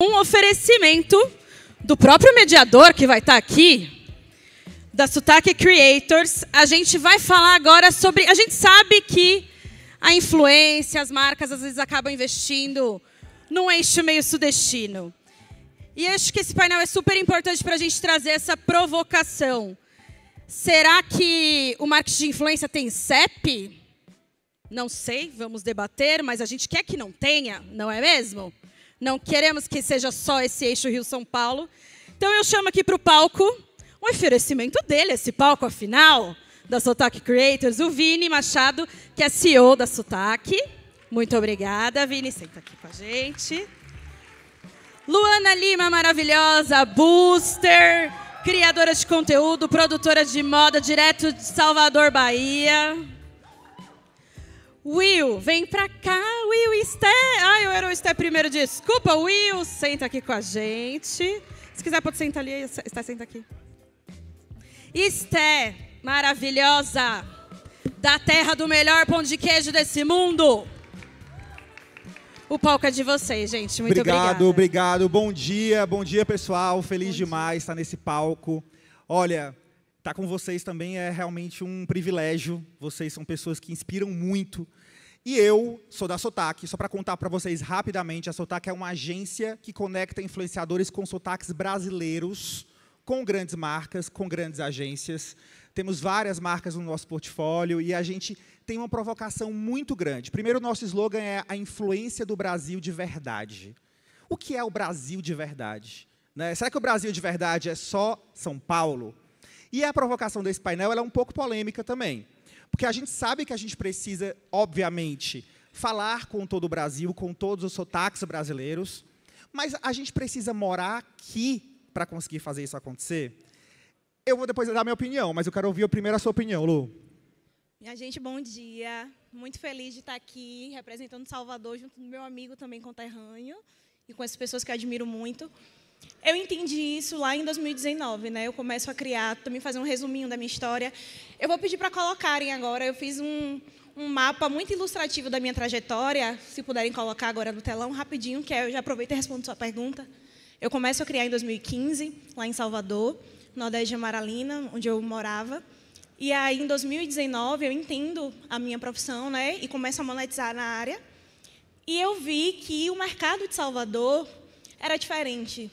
Um oferecimento do próprio mediador que vai estar aqui, da Sotaque Creators. A gente vai falar agora sobre... A gente sabe que a influência, as marcas, às vezes acabam investindo num eixo meio sudestino. E acho que esse painel é super importante para a gente trazer essa provocação. Será que o marketing de influência tem CEP? Não sei, vamos debater, mas a gente quer que não tenha, não é mesmo? Não queremos que seja só esse eixo Rio-São Paulo. Então eu chamo aqui para o palco um oferecimento dele, esse palco, afinal, da Sotaque Creators, o Vini Machado, que é CEO da Sotaque. Muito obrigada, Vini, senta aqui com a gente. Luana Lima, maravilhosa, booster, criadora de conteúdo, produtora de moda, direto de Salvador, Bahia. Will, vem pra cá. Will e Esté. Ah, eu era o Esté primeiro, desculpa. Will, senta aqui com a gente. Se quiser, pode sentar ali. Esté, senta aqui. Esté, maravilhosa, da terra do melhor pão de queijo desse mundo. O palco é de vocês, gente. Muito obrigada. Obrigado. Bom dia, pessoal. Feliz demais estar nesse palco. Olha, estar com vocês também é realmente um privilégio. Vocês são pessoas que inspiram muito. E eu sou da Sotaque. Só para contar para vocês rapidamente, a Sotaque é uma agência que conecta influenciadores com sotaques brasileiros, com grandes marcas, com grandes agências. Temos várias marcas no nosso portfólio e a gente tem uma provocação muito grande. Primeiro, o nosso slogan é a influência do Brasil de verdade. O que é o Brasil de verdade? Né? Será que o Brasil de verdade é só São Paulo? E a provocação desse painel ela é um pouco polêmica também. Porque a gente sabe que a gente precisa, obviamente, falar com todo o Brasil, com todos os sotaques brasileiros, mas a gente precisa morar aqui para conseguir fazer isso acontecer? Eu vou depois dar minha opinião, mas eu quero ouvir primeiro a sua opinião, Lu. Minha gente, bom dia. Muito feliz de estar aqui representando Salvador, junto do meu amigo também conterrâneo, e com essas pessoas que eu admiro muito. Eu entendi isso lá em 2019, né? Eu começo a criar, também fazer um resuminho da minha história. Eu vou pedir para colocarem agora, eu fiz um mapa muito ilustrativo da minha trajetória, se puderem colocar agora no telão, rapidinho, que eu já aproveito e respondo sua pergunta. Eu começo a criar em 2015, lá em Salvador, no Nordeste de Amaralina, onde eu morava. E aí, em 2019, eu entendo a minha profissão, né? E começo a monetizar na área. E eu vi que o mercado de Salvador era diferente,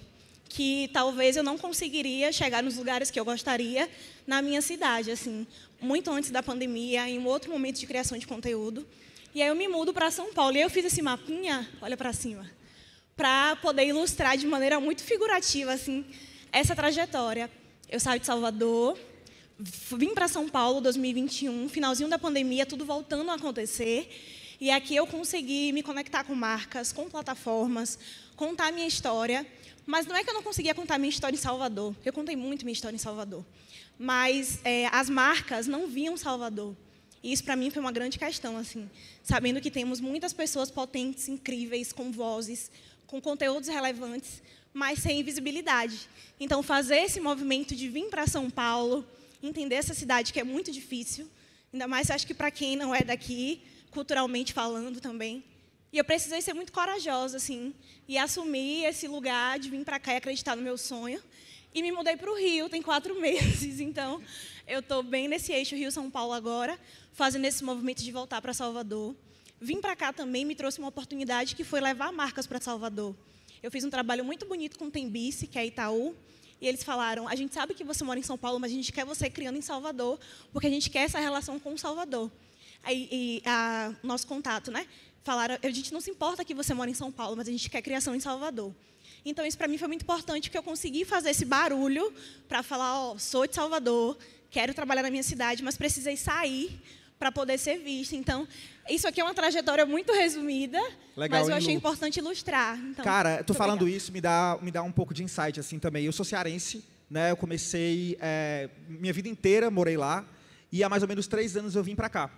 que talvez eu não conseguiria chegar nos lugares que eu gostaria na minha cidade, assim, muito antes da pandemia, em um outro momento de criação de conteúdo. E aí eu me mudo para São Paulo. E eu fiz esse mapinha, olha para cima, para poder ilustrar de maneira muito figurativa assim, essa trajetória. Eu saio de Salvador, vim para São Paulo em 2021, finalzinho da pandemia, tudo voltando a acontecer. E aqui eu consegui me conectar com marcas, com plataformas, contar a minha história. Mas não é que eu não conseguia contar a minha história em Salvador. Eu contei muito minha história em Salvador. Mas as marcas não viam Salvador. E isso, para mim, foi uma grande questão, assim, sabendo que temos muitas pessoas potentes, incríveis, com vozes, com conteúdos relevantes, mas sem visibilidade. Então, fazer esse movimento de vir para São Paulo, entender essa cidade que é muito difícil, ainda mais, acho que para quem não é daqui, culturalmente falando também. E eu precisei ser muito corajosa, assim, e assumir esse lugar de vir para cá e acreditar no meu sonho. E me mudei para o Rio, tem 4 meses, então eu estou bem nesse eixo Rio-São Paulo agora, fazendo esse movimento de voltar para Salvador. Vim para cá também, me trouxe uma oportunidade que foi levar marcas para Salvador. Eu fiz um trabalho muito bonito com o Tembice, que é Itaú, e eles falaram, a gente sabe que você mora em São Paulo, mas a gente quer você criando em Salvador, porque a gente quer essa relação com o Salvador. Aí, nosso contato, né? Falaram, a gente não se importa que você mora em São Paulo, mas a gente quer criação em Salvador. Então, isso para mim foi muito importante, porque eu consegui fazer esse barulho para falar, ó, sou de Salvador, quero trabalhar na minha cidade, mas precisei sair para poder ser vista. Então, isso aqui é uma trajetória muito resumida, legal, mas eu achei importante ilustrar. Então, cara, tu falando isso me dá um pouco de insight assim também. Eu sou cearense, né? Eu comecei minha vida inteira morei lá e há mais ou menos 3 anos eu vim para cá.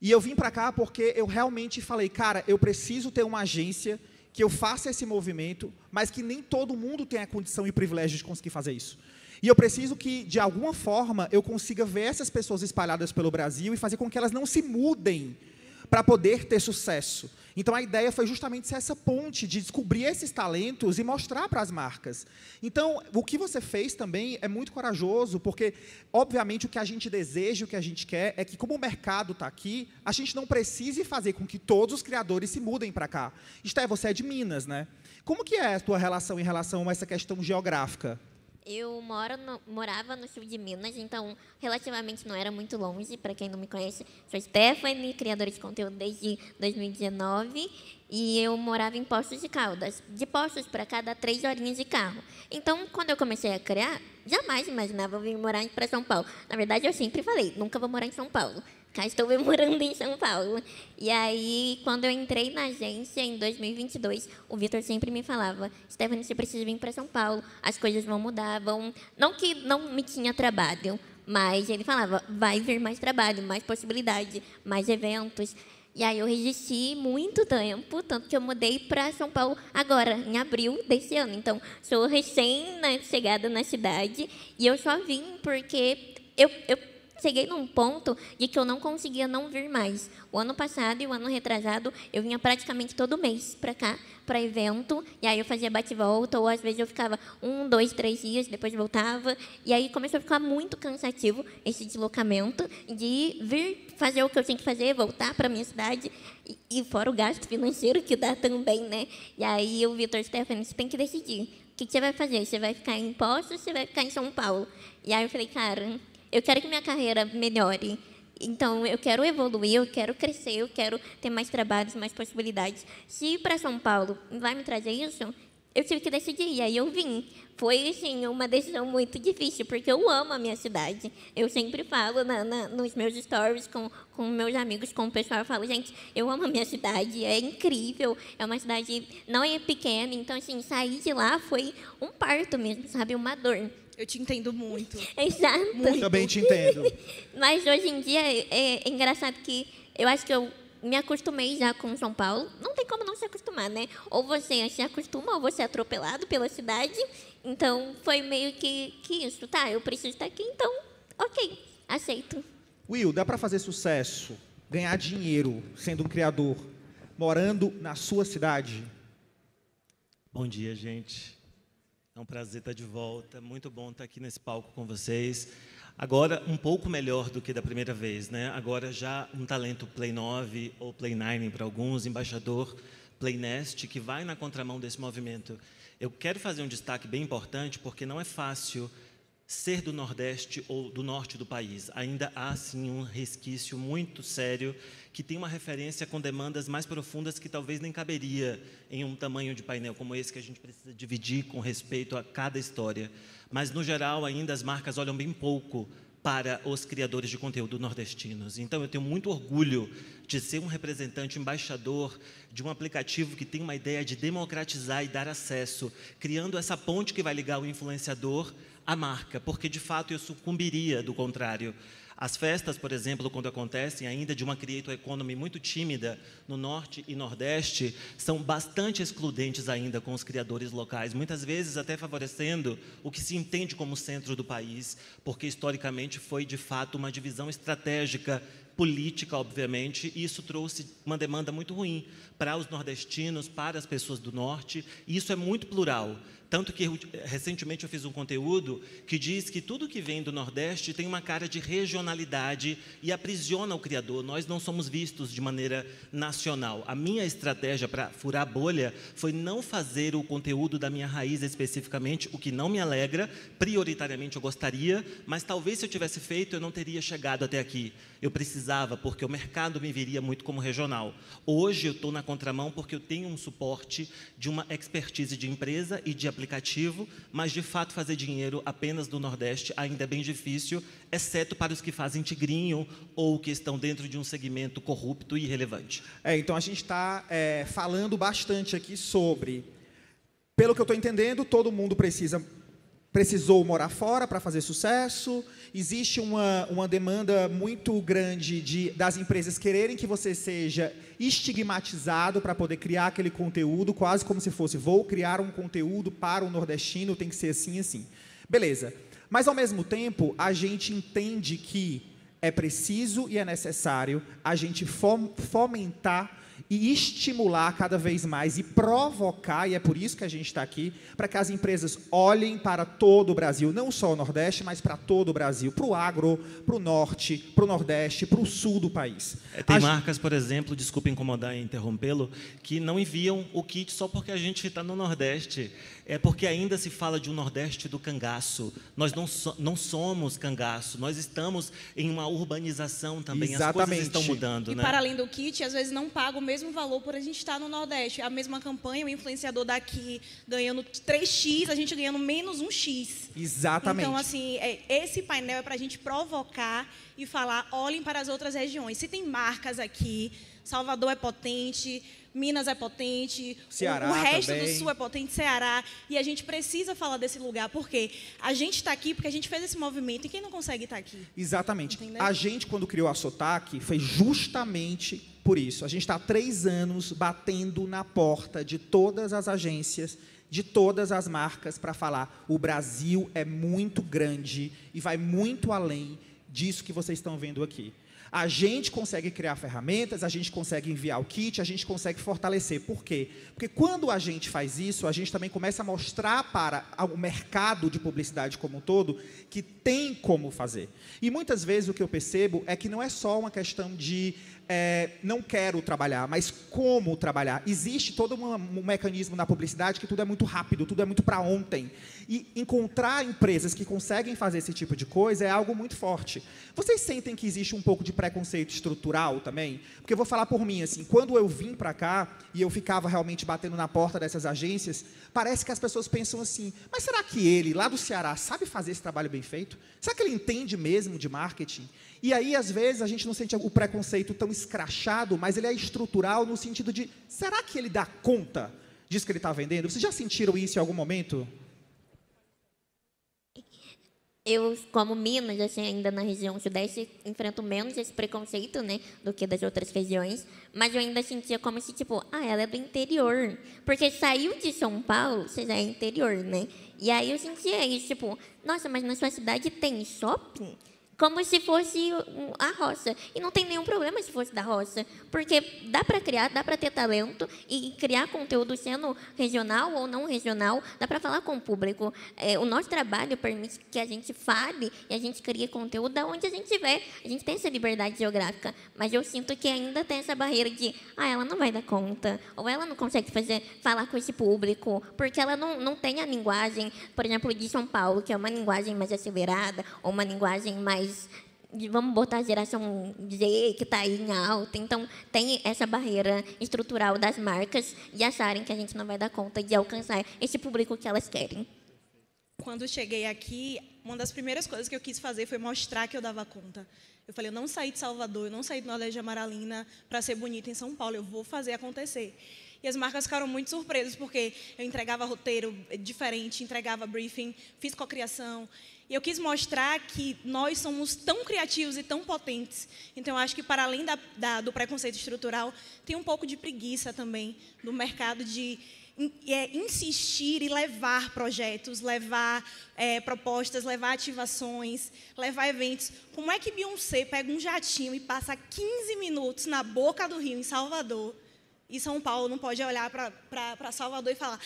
E eu vim para cá porque eu realmente falei, cara, eu preciso ter uma agência que eu faça esse movimento, mas que nem todo mundo tem a condição e o privilégio de conseguir fazer isso. E eu preciso que, de alguma forma, eu consiga ver essas pessoas espalhadas pelo Brasil e fazer com que elas não se mudem para poder ter sucesso. Então, a ideia foi justamente ser essa ponte de descobrir esses talentos e mostrar para as marcas. Então, o que você fez também é muito corajoso, porque, obviamente, o que a gente deseja, o que a gente quer, é que, como o mercado está aqui, a gente não precise fazer com que todos os criadores se mudem para cá. Esté, você é de Minas, né? Como que é a tua relação em relação a essa questão geográfica? Eu morava no sul de Minas, então relativamente não era muito longe. Para quem não me conhece, sou Stephanie, criadora de conteúdo desde 2019, e eu morava em Poços de Caldas. De Poços para cá dá 3 horinhas de carro. Então, quando eu comecei a criar, jamais imaginava vir morar para São Paulo. Na verdade, eu sempre falei, nunca vou morar em São Paulo. Cá estou morando em São Paulo. E aí, quando eu entrei na agência em 2022, o Vitor sempre me falava, Stephanie, você precisa vir para São Paulo, as coisas vão mudar, vão... Não que não me tinha trabalho, mas ele falava, vai vir mais trabalho, mais possibilidade, mais eventos. E aí eu resisti muito tempo, tanto que eu mudei para São Paulo agora, em abril desse ano. Então, sou recém-chegada na cidade e eu só vim porque eu cheguei num ponto de que eu não conseguia não vir mais. O ano passado e o ano retrasado, eu vinha praticamente todo mês para cá, para evento, e aí eu fazia bate-volta, ou às vezes eu ficava 1, 2, 3 dias, depois voltava, e aí começou a ficar muito cansativo esse deslocamento de vir fazer o que eu tinha que fazer, voltar para a minha cidade, e fora o gasto financeiro que dá também, né? E aí o Vitor, Stephanie, você tem que decidir. O que você vai fazer? Você vai ficar em Poços ou você vai ficar em São Paulo? E aí eu falei, cara, eu quero que minha carreira melhore. Então, eu quero evoluir, eu quero crescer, eu quero ter mais trabalhos, mais possibilidades. Se ir para São Paulo vai me trazer isso, eu tive que decidir. E aí eu vim. Foi, assim, uma decisão muito difícil, porque eu amo a minha cidade. Eu sempre falo nos meus stories com meus amigos, com o pessoal, eu falo, gente, eu amo a minha cidade, é incrível. É uma cidade, não é pequena, então, assim, sair de lá foi um parto mesmo, sabe? Uma dor. Eu te entendo muito. Exato. Muito. Também te entendo. Mas hoje em dia é engraçado que eu acho que eu me acostumei já com São Paulo. Não tem como não se acostumar, né? Ou você se acostuma ou você é atropelado pela cidade. Então, foi meio que isso. Tá, eu preciso estar aqui, então, ok, aceito. Will, dá para fazer sucesso, ganhar dinheiro sendo um criador, morando na sua cidade? Bom dia, gente. É um prazer estar de volta. Muito bom estar aqui nesse palco com vocês. Agora, um pouco melhor do que da primeira vez, né? Agora, já um talento Play 9 ou Play 9 para alguns, embaixador Play Nest, que vai na contramão desse movimento. Eu quero fazer um destaque bem importante, porque não é fácil ser do Nordeste ou do Norte do país. Ainda há, sim, um resquício muito sério que tem uma referência com demandas mais profundas que talvez nem caberia em um tamanho de painel como esse, que a gente precisa dividir com respeito a cada história. Mas, no geral, ainda as marcas olham bem pouco para os criadores de conteúdo nordestinos. Então, eu tenho muito orgulho de ser um representante, embaixador de um aplicativo que tem uma ideia de democratizar e dar acesso, criando essa ponte que vai ligar o influenciador à marca, porque, de fato, eu sucumbiria do contrário. As festas, por exemplo, quando acontecem ainda de uma creator economy muito tímida no Norte e Nordeste, são bastante excludentes ainda com os criadores locais, muitas vezes até favorecendo o que se entende como centro do país, porque historicamente foi, de fato, uma divisão estratégica política, obviamente, e isso trouxe uma demanda muito ruim para os nordestinos, para as pessoas do Norte, e isso é muito plural. Tanto que, recentemente, eu fiz um conteúdo que diz que tudo que vem do Nordeste tem uma cara de regionalidade e aprisiona o criador. Nós não somos vistos de maneira nacional. A minha estratégia para furar a bolha foi não fazer o conteúdo da minha raiz especificamente, o que não me alegra. Prioritariamente, eu gostaria, mas talvez, se eu tivesse feito, eu não teria chegado até aqui. Eu precisava, porque o mercado me viria muito como regional. Hoje, eu estou na contramão porque eu tenho um suporte de uma expertise de empresa e de aplicativo, mas, de fato, fazer dinheiro apenas do Nordeste ainda é bem difícil, exceto para os que fazem tigrinho ou que estão dentro de um segmento corrupto e irrelevante. Então, a gente está falando bastante aqui sobre... Pelo que eu estou entendendo, todo mundo precisou morar fora para fazer sucesso. Existe uma demanda muito grande das empresas quererem que você seja estigmatizado para poder criar aquele conteúdo, quase como se fosse, vou criar um conteúdo para o nordestino, tem que ser assim, assim. Beleza. Mas, ao mesmo tempo, a gente entende que é preciso e é necessário a gente fomentar e estimular cada vez mais e provocar, e é por isso que a gente está aqui, para que as empresas olhem para todo o Brasil, não só o Nordeste, mas para todo o Brasil, para o agro, para o Norte, para o Nordeste, para o Sul do país. Tem marcas, por exemplo, desculpe incomodar e interrompê-lo, que não enviam o kit só porque a gente está no Nordeste. É porque ainda se fala de um Nordeste do cangaço. Nós não somos cangaço, nós estamos em uma urbanização também. Exatamente. As coisas estão mudando, E né? para além do kit, às vezes não paga o mesmo valor por a gente estar no Nordeste. A mesma campanha, o influenciador daqui ganhando 3x, a gente ganhando menos 1x. Exatamente. Então, assim, esse painel é para a gente provocar e falar, olhem para as outras regiões. Se tem marcas aqui, Salvador é potente, Minas é potente, Ceará o resto também. do Sul é potente, Ceará. E a gente precisa falar desse lugar, porque a gente está aqui porque a gente fez esse movimento e quem não consegue estar aqui? Exatamente. Entendeu? A gente, quando criou a Sotaque, foi justamente por isso. A gente está há 3 anos batendo na porta de todas as agências, de todas as marcas, para falar: o Brasil é muito grande e vai muito além disso que vocês estão vendo aqui. A gente consegue criar ferramentas, a gente consegue enviar o kit, a gente consegue fortalecer. Por quê? Porque quando a gente faz isso, a gente também começa a mostrar para o mercado de publicidade como um todo que tem como fazer. E muitas vezes o que eu percebo é que não é só uma questão de não quero trabalhar, mas como trabalhar. Existe todo um mecanismo na publicidade que tudo é muito rápido, tudo é muito para ontem. E encontrar empresas que conseguem fazer esse tipo de coisa é algo muito forte. Vocês sentem que existe um pouco de preconceito estrutural também? Porque eu vou falar por mim, assim, quando eu vim para cá e eu ficava realmente batendo na porta dessas agências, parece que as pessoas pensam assim: mas será que ele, lá do Ceará, sabe fazer esse trabalho bem feito? Será que ele entende mesmo de marketing? E aí, às vezes, a gente não sente o preconceito tão escrachado, mas ele é estrutural no sentido de: será que ele dá conta disso que ele está vendendo? Vocês já sentiram isso em algum momento? Eu, como Minas, assim, ainda na região sudeste, enfrento menos esse preconceito, né, do que das outras regiões, mas eu ainda sentia como se, tipo, ela é do interior, porque saiu de São Paulo, você já é interior, né, e aí eu sentia isso, tipo, nossa, mas na sua cidade tem shopping? Como se fosse a roça. E não tem nenhum problema se fosse da roça, porque dá para criar, dá para ter talento e criar conteúdo sendo regional ou não regional, dá para falar com o público. O nosso trabalho permite que a gente fale e a gente crie conteúdo da onde a gente estiver. A gente tem essa liberdade geográfica, mas eu sinto que ainda tem essa barreira de ela não vai dar conta, ou ela não consegue falar com esse público, porque ela não tem a linguagem, por exemplo, de São Paulo, que é uma linguagem mais acelerada, ou uma linguagem mais vamos botar a geração Z, que está aí em alta. Então, tem essa barreira estrutural das marcas de acharem que a gente não vai dar conta de alcançar esse público que elas querem. Quando cheguei aqui, uma das primeiras coisas que eu quis fazer foi mostrar que eu dava conta. Eu falei: eu não saí de Salvador, eu não saí do Nordeste de Amaralina para ser bonita em São Paulo, eu vou fazer acontecer. E as marcas ficaram muito surpresas, porque eu entregava roteiro diferente, entregava briefing, fiz cocriação. E eu quis mostrar que nós somos tão criativos e tão potentes. Então, eu acho que, para além do preconceito estrutural, tem um pouco de preguiça também do mercado de insistir e levar projetos, levar propostas, levar ativações, levar eventos. Como é que Beyoncé pega um jatinho e passa 15 minutos na boca do rio, em Salvador, e São Paulo não pode olhar para Salvador e falar: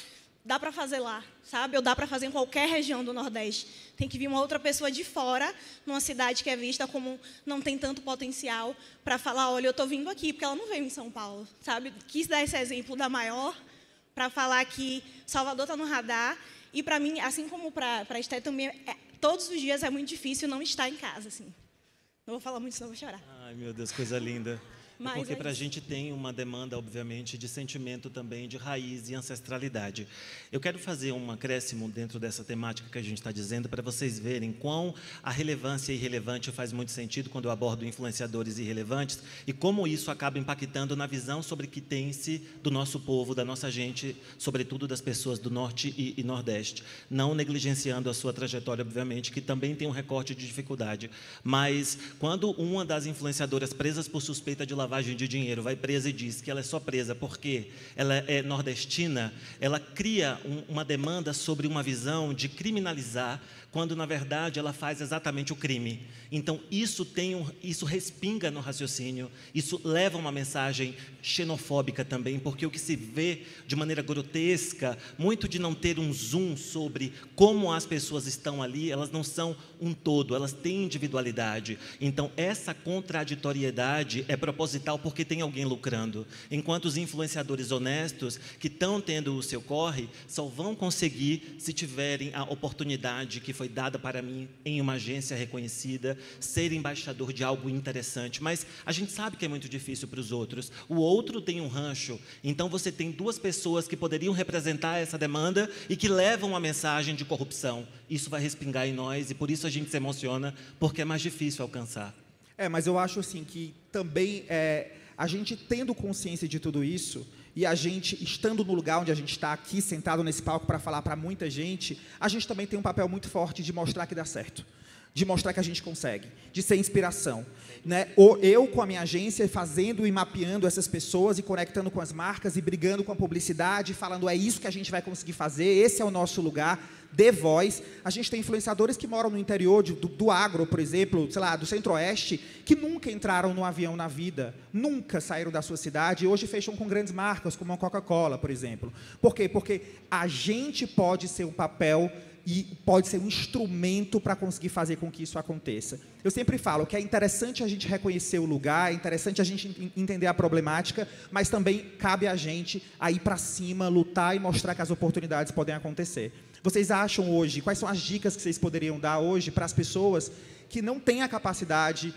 dá para fazer lá, sabe? Ou dá para fazer em qualquer região do Nordeste. Tem que vir uma outra pessoa de fora, numa cidade que é vista como não tem tanto potencial, para falar: olha, eu estou vindo aqui, porque ela não veio em São Paulo, sabe? Quis dar esse exemplo da maior, para falar que Salvador está no radar. E, para mim, assim como para a Esté também, todos os dias é muito difícil não estar em casa, assim. Não vou falar muito, senão vou chorar. Ai, meu Deus, coisa linda. Mas Porque para a isso. gente tem uma demanda, obviamente, de sentimento também, de raiz e ancestralidade. Eu quero fazer um acréscimo dentro dessa temática que a gente está dizendo, para vocês verem quão a relevância irrelevante faz muito sentido quando eu abordo influenciadores irrelevantes e como isso acaba impactando na visão sobre que tem-se do nosso povo, da nossa gente, sobretudo das pessoas do Norte e Nordeste. Não negligenciando a sua trajetória, obviamente, que também tem um recorte de dificuldade. Mas, quando uma das influenciadoras presas por suspeita de lavagem lavagem de dinheiro, vai presa e diz que ela é só presa porque ela é nordestina, ela cria uma demanda sobre uma visão de criminalizar, quando, na verdade, ela faz exatamente o crime. Então, isso respinga no raciocínio, isso leva uma mensagem xenofóbica também, porque o que se vê de maneira grotesca, muito de não ter um zoom sobre como as pessoas estão ali, elas não são um todo, elas têm individualidade. Então, essa contraditoriedade é proposital porque tem alguém lucrando. Enquanto os influenciadores honestos, que estão tendo o seu corre, só vão conseguir se tiverem a oportunidade que foi dada para mim em uma agência reconhecida, ser embaixador de algo interessante. Mas a gente sabe que é muito difícil para os outros. O outro tem um rancho, então você tem duas pessoas que poderiam representar essa demanda e que levam a mensagem de corrupção. Isso vai respingar em nós e por isso a gente se emociona, porque é mais difícil alcançar. Mas eu acho assim que também a gente tendo consciência de tudo isso e a gente estando no lugar onde a gente está aqui, sentado nesse palco para falar para muita gente, a gente também tem um papel muito forte de mostrar que dá certo, de mostrar que a gente consegue, de ser inspiração. Né? Eu, com a minha agência, fazendo e mapeando essas pessoas e conectando com as marcas e brigando com a publicidade, falando é isso que a gente vai conseguir fazer, esse é o nosso lugar, dê voz. A gente tem influenciadores que moram no interior do agro, por exemplo, sei lá, do centro-oeste, que nunca entraram num avião na vida, nunca saíram da sua cidade e hoje fecham com grandes marcas, como a Coca-Cola, por exemplo. Por quê? Porque a gente pode ser um papel e pode ser um instrumento para conseguir fazer com que isso aconteça. Eu sempre falo que é interessante a gente reconhecer o lugar, é interessante a gente entender a problemática, mas também cabe a gente a ir para cima, lutar e mostrar que as oportunidades podem acontecer. Vocês acham hoje, quais são as dicas que vocês poderiam dar hoje para as pessoas que não têm a capacidade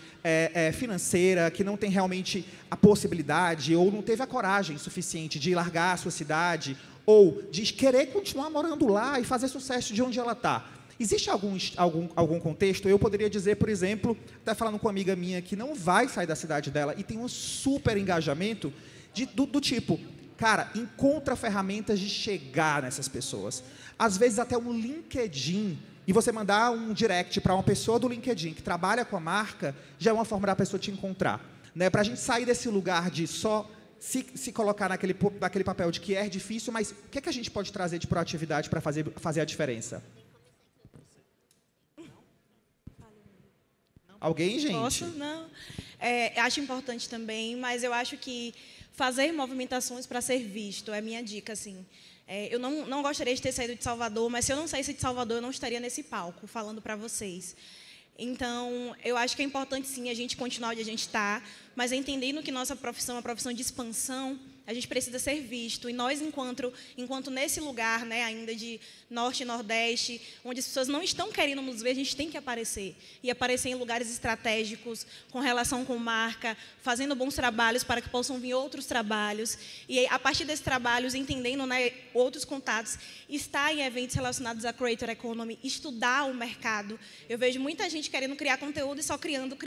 financeira, que não têm realmente a possibilidade ou não teve a coragem suficiente de largar a sua cidade ou de querer continuar morando lá e fazer sucesso de onde ela está? Existe algum contexto? Eu poderia dizer, por exemplo, até falando com uma amiga minha que não vai sair da cidade dela e tem um super engajamento do tipo, cara, encontra ferramentas de chegar nessas pessoas. Às vezes até um LinkedIn, e você mandar um direct para uma pessoa do LinkedIn que trabalha com a marca, já é uma forma da pessoa te encontrar. Né? Para a gente sair desse lugar de só se colocar naquele papel de que é difícil, mas o que é que a gente pode trazer de proatividade para fazer a diferença? Alguém, gente? Posso? Não. Acho importante também, mas eu acho que fazer movimentações para ser visto é minha dica, assim. Eu não gostaria de ter saído de Salvador, mas se eu não saísse de Salvador, eu não estaria nesse palco falando para vocês. Então, eu acho que é importante, sim, a gente continuar onde a gente está, mas entendendo que nossa profissão é uma profissão de expansão, a gente precisa ser visto. E nós, enquanto nesse lugar, né, ainda de norte e nordeste, onde as pessoas não estão querendo nos ver, a gente tem que aparecer. E aparecer em lugares estratégicos, com relação com marca, fazendo bons trabalhos para que possam vir outros trabalhos. E a partir desses trabalhos, entendendo, né, outros contatos, estar em eventos relacionados à Creator Economy, estudar o mercado. Eu vejo muita gente querendo criar conteúdo e só criando.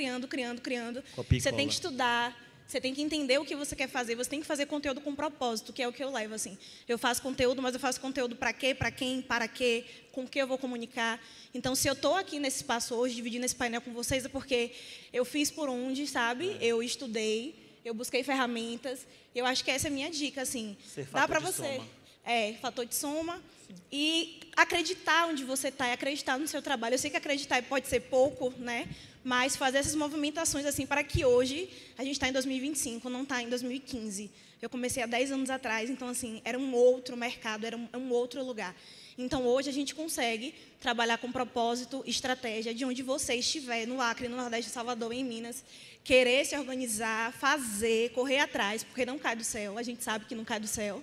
Você tem que estudar. Você tem que entender o que você quer fazer, você tem que fazer conteúdo com propósito, que é o que eu levo, assim. Eu faço conteúdo, mas eu faço conteúdo para quê, para quem, para quê, com o que eu vou comunicar. Então, se eu estou aqui nesse espaço hoje, dividindo esse painel com vocês, é porque eu fiz por onde, sabe? Eu estudei, eu busquei ferramentas. Eu acho que essa é a minha dica, assim. Dá para você. Fator de soma. E acreditar onde você está, e acreditar no seu trabalho. Eu sei que acreditar pode ser pouco, né? Mas fazer essas movimentações assim para que hoje, a gente está em 2025, não está em 2015. Eu comecei há 10 anos atrás, então assim, era um outro mercado, era um outro lugar. Então hoje a gente consegue trabalhar com propósito, estratégia, de onde você estiver, no Acre, no Nordeste, Salvador, em Minas, querer se organizar, fazer, correr atrás, porque não cai do céu, a gente sabe que não cai do céu.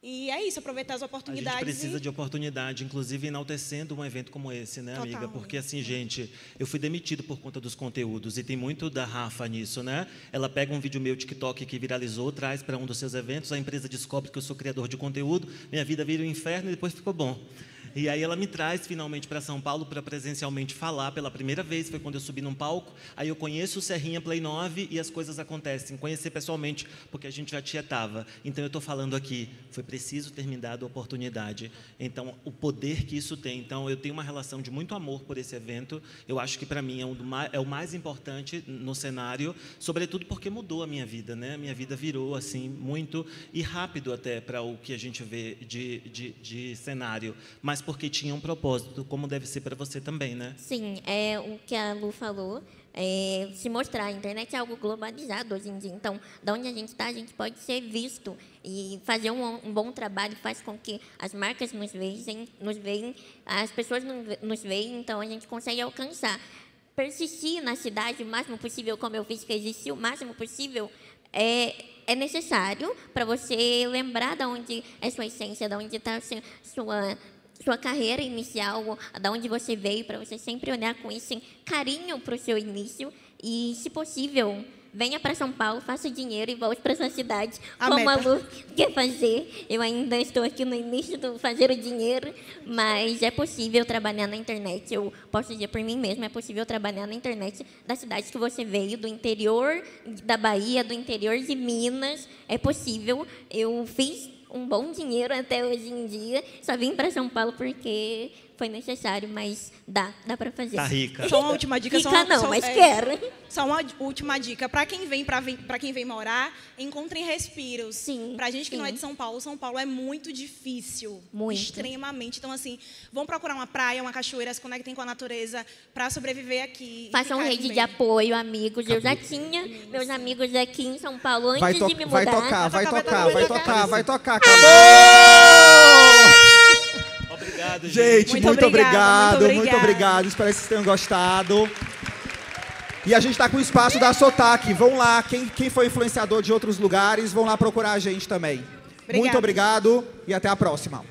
E é isso, aproveitar as oportunidades. A gente precisa de oportunidade, inclusive enaltecendo um evento como esse, né, amiga? Total. Porque, assim, gente, eu fui demitido por conta dos conteúdos e tem muito da Rafa nisso, né? Ela pega um vídeo meu TikTok que viralizou, traz para um dos seus eventos, a empresa descobre que eu sou criador de conteúdo, minha vida vira um inferno e depois ficou bom. E aí ela me traz finalmente para São Paulo para presencialmente falar pela primeira vez. Foi quando eu subi num palco. Aí eu conheço o Serrinha Play 9 e as coisas acontecem. Conhecer pessoalmente, porque a gente já tietava. Então eu estou falando aqui, foi preciso ter me dado a oportunidade. Então, o poder que isso tem. Então, eu tenho uma relação de muito amor por esse evento. Eu acho que, para mim, é o mais importante no cenário, sobretudo porque mudou a minha vida, né? A minha vida virou, assim, muito e rápido até para o que a gente vê de cenário, mas porque tinha um propósito, como deve ser para você também, né? Sim, é o que a Lu falou. Se mostrar, a internet é algo globalizado hoje em dia. Então, da onde a gente está, a gente pode ser visto. E fazer um bom trabalho faz com que as marcas nos veem, as pessoas nos veem, então a gente consegue alcançar. Persistir na cidade o máximo possível, como eu fiz, que existir o máximo possível, é necessário para você lembrar de onde é sua essência, de onde está sua carreira inicial, de onde você veio, para você sempre olhar com esse carinho para o seu início e, se possível, venha para São Paulo, faça dinheiro e volte para sua cidade, como a Lu quer fazer. Eu ainda estou aqui no início do fazer o dinheiro, mas é possível trabalhar na internet. Eu posso dizer por mim mesma, é possível trabalhar na internet da cidade que você veio, do interior da Bahia, do interior de Minas. É possível. Eu fiz um bom dinheiro até hoje em dia. Só vim para São Paulo porque foi necessário, mas dá para fazer. Tá rica. Só uma última dica. Mas quero. Só uma última dica. Para quem vem morar, encontrem respiros. Sim. Pra gente que não é de São Paulo é muito difícil. Muito. Extremamente. Então, assim, vão procurar uma praia, uma cachoeira, se conectem com a natureza para sobreviver aqui. Façam rede de apoio, amigos. Eu já tinha meus amigos aqui em São Paulo antes de me mudar. Vai tocar. Acabou! Obrigado, gente. Muito obrigado. Espero que vocês tenham gostado. E a gente está com o espaço da Sotaque. Vão lá, quem foi influenciador de outros lugares, vão lá procurar a gente também. Muito obrigado e até a próxima.